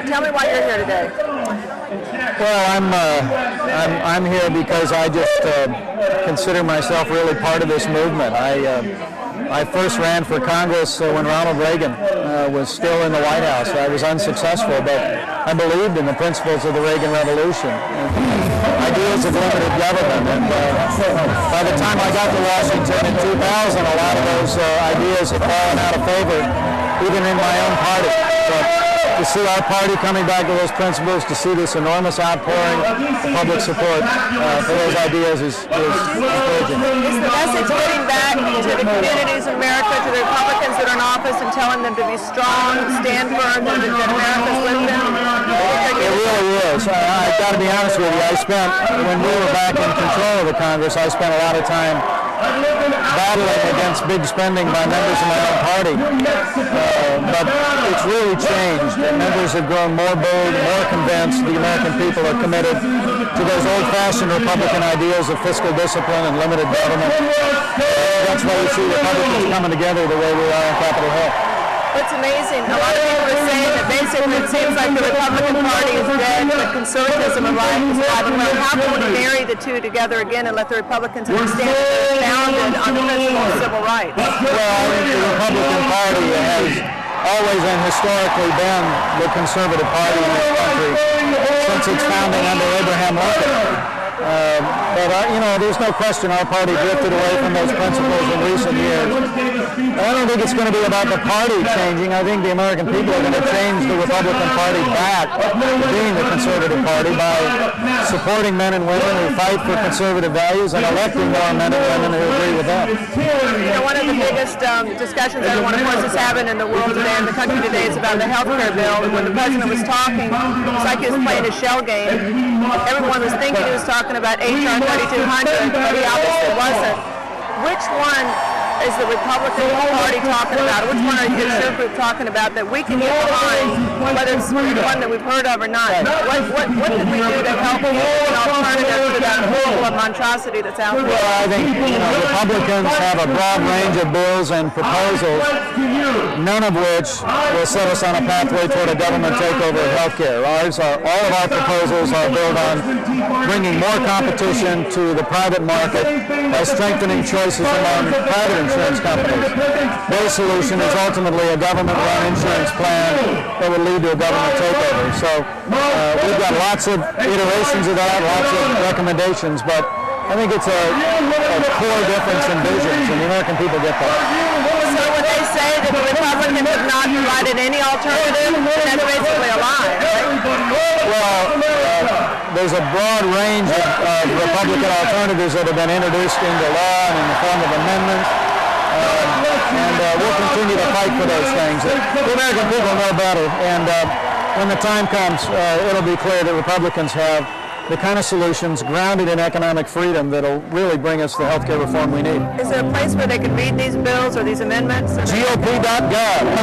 Tell me why you're here today. Well, I'm here because I just consider myself really part of this movement. I first ran for Congress when Ronald Reagan was still in the White House. I was unsuccessful, but I believed in the principles of the Reagan Revolution, and ideas of limited government. And by the time I got to Washington in 2000, a lot of those ideas had fallen out of favor, even in my own party. But to see our party coming back to those principles, to see this enormous outpouring of public support for those ideas is encouraging. Is the message getting back to the communities in America, to the Republicans that are in office, and telling them to be strong, stand firm, that America's with them? It really is. I've got to be honest with you. When we were back in control of the Congress, I spent a lot of time battling against big spending by members of my own party. But it's really changed. Members have grown more bold, more convinced. The American people are committed to those old-fashioned Republican ideals of fiscal discipline and limited government. That's why we see Republicans coming together the way we are on Capitol Hill. It's amazing. A lot of people are saying that basically it seems like the Republican Party is dead, but conservatism is alive. How can we marry the two together again and let the Republicans understand that they're founded on the principle of civil rights? Well, I think the Republican Party has always and historically been the conservative party in this country since its founding under Abraham Lincoln. But there's no question our party drifted away from those principles in recent years. I don't think it's going to be about the party changing. I think the American people are going to change the Republican Party back to being the conservative party by supporting men and women who fight for conservative values and electing more men and women who agree with them. One of the biggest discussions everyone, of course, is having in the world today, in the country today, is about the health care bill. When the president was talking, it's like he was playing a shell game. Everyone was thinking he was talking about H.R. 3200, but he obviously wasn't. Which one is the Republican Party talking about? Which one is your group talking about that we can get behind, whether it's the one that we've heard of or not? What can we do to help an alternative to that whole monstrosity that's out there? Well, I think Republicans have a broad range of bills and proposals, none of which will set us on a pathway toward a government takeover of health care. All of our proposals are built on bringing more competition to the private market by strengthening choices among private insurance companies. Their solution is ultimately a government-run insurance plan that would lead to a government takeover. So we've got lots of iterations of that, lots of recommendations, but I think it's a core difference in visions, and the American people get that. So when they say that the Republicans have not provided any alternative, that's basically a lie, right? Well, there's a broad range of Republican alternatives that have been introduced into law and in the form of amendments. And we'll continue to fight for those things. The American people know better, and when the time comes, it'll be clear that Republicans have the kind of solutions grounded in economic freedom that'll really bring us the health care reform we need. Is there a place where they can read these bills or these amendments? GOP.gov.